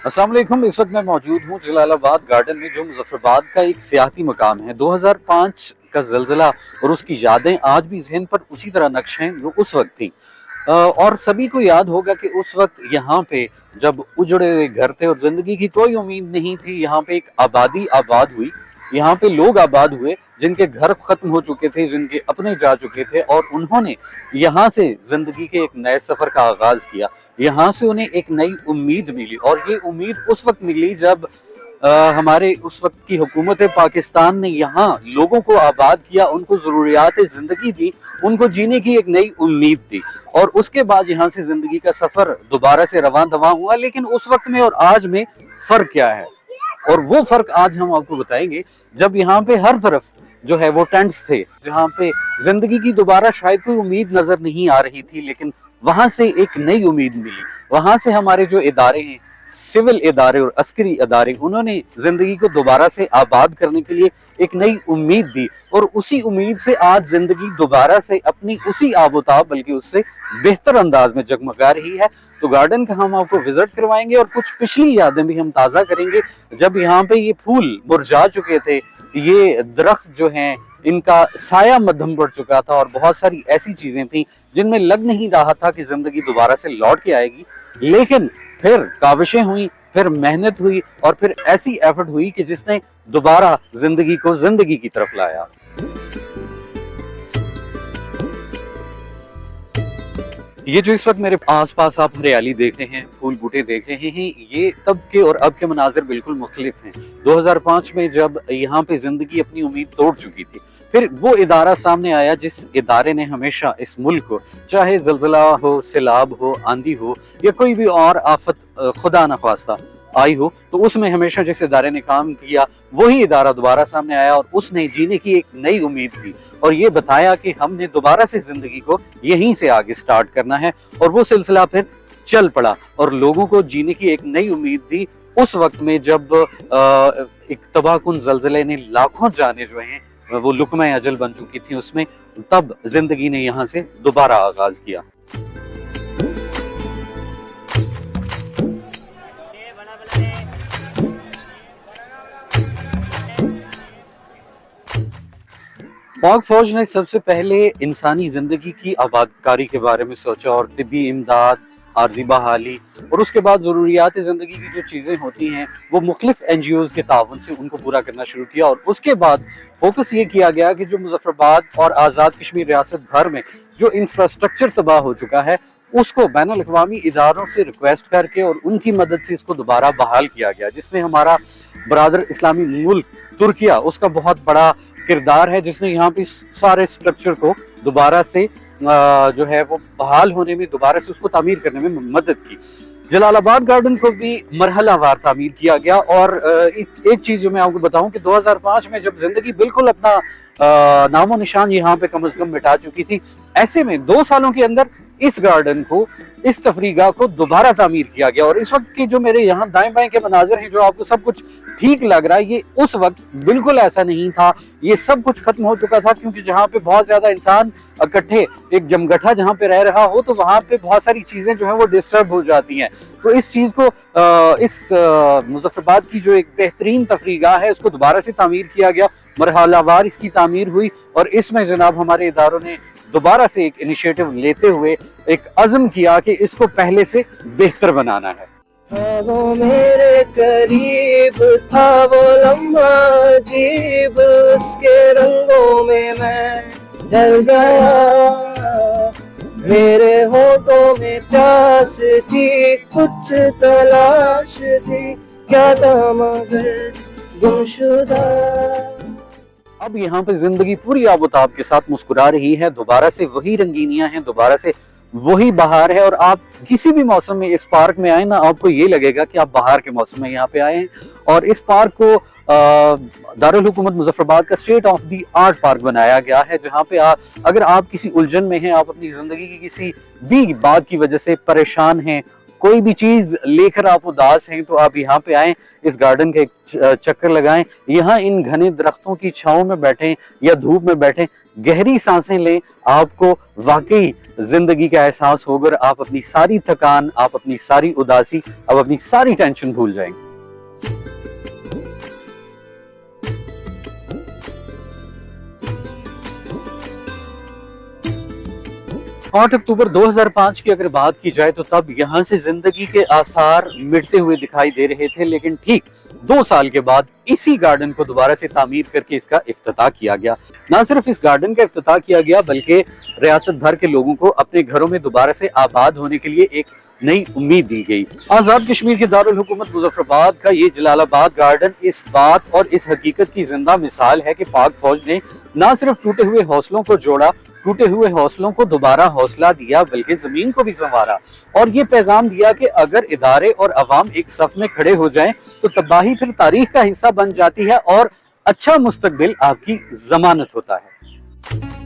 अस्सलाम वालेकुम। इस वक्त मैं मौजूद हूँ जलालाबाद गार्डन में, जो मुजफ्फराबाद का एक सियाती मकाम है। 2005 का जलजिला और उसकी यादें आज भी जहन पर उसी तरह नक्श हैं जो उस वक्त थी। और सभी को याद होगा कि उस वक्त यहाँ पे जब उजड़े हुए घर थे और जिंदगी की कोई उम्मीद नहीं थी, यहाँ पे एक आबादी आबाद हुई। यहाँ पे लोग आबाद हुए जिनके घर खत्म हो चुके थे, जिनके अपने जा चुके थे, और उन्होंने यहाँ से जिंदगी के एक नए सफर का आगाज किया। यहाँ से उन्हें एक नई उम्मीद मिली, और ये उम्मीद उस वक्त मिली जब हमारे उस वक्त की हुकूमत पाकिस्तान ने यहाँ लोगों को आबाद किया, उनको जरूरियात जिंदगी दी, उनको जीने की एक नई उम्मीद दी। और उसके बाद यहाँ से जिंदगी का सफर दोबारा से रवां दवां हुआ। लेकिन उस वक्त में और आज में फर्क क्या है, और वो फर्क आज हम आपको बताएंगे। जब यहाँ पे हर तरफ जो है वो टेंट्स थे, जहाँ पे जिंदगी की दोबारा शायद कोई उम्मीद नजर नहीं आ रही थी, लेकिन वहां से एक नई उम्मीद मिली। वहां से हमारे जो इदारे हैं, सिविल इदारे और अस्करी इदारे, उन्होंने जिंदगी को दोबारा से आबाद करने के लिए एक नई उम्मीद दी। और उसी उम्मीद से आज जिंदगी दोबारा से अपनी उसी आबोताब बल्कि उससे बेहतर अंदाज में जगमगा रही है। तो गार्डन का हम आपको विजिट करवाएंगे और कुछ पिछली यादें भी हम ताज़ा करेंगे, जब यहाँ पे ये फूल मुरझा चुके थे, ये दरख्त जो हैं इनका साया मध्यम पड़ चुका था, और बहुत सारी ऐसी चीजें थी जिनमें लग नहीं रहा था कि जिंदगी दोबारा से लौट के आएगी। लेकिन फिर काविशें हुई, फिर मेहनत हुई, और फिर ऐसी एफर्ट हुई कि जिसने दोबारा जिंदगी को जिंदगी की तरफ लाया। ये जो इस वक्त मेरे आसपास आप हरियाली देख रहे हैं, फूल बूटे देख रहे हैं, ये तब के और अब के मनाजिर बिल्कुल मुख्तलिफ हैं। 2005 में जब यहाँ पे जिंदगी अपनी उम्मीद तोड़ चुकी थी, फिर वो इदारा सामने आया जिस इदारे ने हमेशा इस मुल्क को, चाहे जलजिला हो, सैलाब हो, आंधी हो, या कोई भी और आफत खुदा न खास्ता आई हो, तो उसमें हमेशा जिस इदारे ने काम किया, वही इदारा दोबारा सामने आया और उसने जीने की एक नई उम्मीद दी, और ये बताया कि हमने दोबारा से जिंदगी को यहीं से आगे स्टार्ट करना है। और वो सिलसिला फिर चल पड़ा और लोगों को जीने की एक नई उम्मीद दी। उस वक्त में जब एक तबाहकुन जलजिले ने लाखों जाने जो हैं वो लुकमा अजल बन चुकी थी उसमें, तब जिंदगी ने यहाँ से दोबारा आगाज किया। पाक फौज ने सबसे पहले इंसानी जिंदगी की आबादकारी के बारे में सोचा, और तिब्बी इमदाद, आर्जी बहाली, और उसके बाद ज़रूरियात ज़िंदगी की जो चीज़ें होती हैं वो मुख्तलिफ NGOs के ताउन से उनको पूरा करना शुरू किया। और उसके बाद फोकस ये किया गया कि जो मुजफ्फराबाद और आज़ाद कश्मीर रियासत भर में जो इंफ्रास्ट्रक्चर तबाह हो चुका है, उसको बैनुल अक़वामी इदारों से रिक्वेस्ट करके और उनकी मदद से इसको दोबारा बहाल किया गया, जिसमें हमारा बरादर इस्लामी मुल्क तुर्किया, उसका बहुत बड़ा किरदार है, जिसने यहाँ पे सारे स्ट्रक्चर को दोबारा से जो है वो बहाल होने में, दोबारा से उसको तामीर करने में मदद की। जलालाबाद गार्डन को भी मरहलावार तामीर किया गया। और एक चीज जो मैं आपको बताऊं कि 2005 में जब जिंदगी बिल्कुल अपना नामो निशान यहाँ पे कम से कम मिटा चुकी थी, ऐसे में 2 सालों के अंदर इस गार्डन को, इस तफरीगाह को दोबारा तामीर किया गया। और इस वक्त की जो मेरे यहाँ दाएं बाएं के मनाजिर हैं, जो आपको सब कुछ ठीक लग रहा है, ये उस वक्त बिल्कुल ऐसा नहीं था। ये सब कुछ खत्म हो चुका था, क्योंकि जहाँ पे बहुत ज्यादा इंसान इकट्ठे, एक जमगठा जहाँ पे रह रहा हो, तो वहां पे बहुत सारी चीजें जो है वो डिस्टर्ब हो जाती हैं। तो इस चीज को इस मुजफ्फराबाद की जो एक बेहतरीन तफरीगाह है, उसको दोबारा से तामीर किया गया, मरहलावार इसकी तामीर हुई। और इसमें जनाब हमारे इदारों ने दोबारा से एक इनिशिएटिव लेते हुए एक अज़्म किया कि इसको पहले से बेहतर बनाना है। वो मेरे करीब था वो लम्हा अजीब, उसके रंगों में मैं ढल गया। मेरे होठों में प्यास थी, कुछ तलाश थी, क्या था मगर गुमशुदा। अब यहाँ पे जिंदगी पूरी आबोताब के साथ मुस्कुरा रही है, दोबारा से वही रंगीनियां हैं, दोबारा से वही बहार है। और आप किसी भी मौसम में इस पार्क में आए ना, आपको ये लगेगा कि आप बहार के मौसम में यहाँ पे आए हैं। और इस पार्क को दारुल हुकूमत मुजफ्फराबाद का state of the art park बनाया गया है, जहाँ पे अगर आप किसी उलझन में हैं, आप अपनी जिंदगी की किसी भी बात की वजह से परेशान हैं, कोई भी चीज लेकर आप उदास हैं तो आप यहाँ पे आएं, इस गार्डन का एक चक्कर लगाएं, यहाँ इन घने दरख्तों की छांव में बैठें या धूप में बैठें, गहरी सांसें लें, आपको वाकई जिंदगी का एहसास होगा। आप अपनी सारी थकान, आप अपनी सारी उदासी, आप अपनी सारी टेंशन भूल जाएंगे। 8 अक्टूबर 2005 की अगर बात की जाए तो तब यहाँ से जिंदगी के आसार मिटते हुए दिखाई दे रहे थे, लेकिन ठीक 2 साल के बाद इसी गार्डन को दोबारा से तामीर करके इसका इफ्तिताह किया गया। ना सिर्फ इस गार्डन का इफ्तिताह किया गया बल्कि रियासत भर के लोगों को अपने घरों में दोबारा से आबाद होने के लिए एक नई उम्मीद दी गई। आजाद कश्मीर के दारुल हुकूमत मुजफ्फराबाद का ये जलालाबाद गार्डन इस बात और इस हकीकत की जिंदा मिसाल है कि पाक फौज ने ना सिर्फ टूटे हुए हौसलों को जोड़ा, टूटे हुए हौसलों को दोबारा हौसला दिया, बल्कि जमीन को भी संवारा और ये पैगाम दिया कि अगर इदारे और अवाम एक सफ में खड़े हो जाएं तो तबाही फिर तारीख का हिस्सा बन जाती है और अच्छा मुस्तकबिल आपकी जमानत होता है।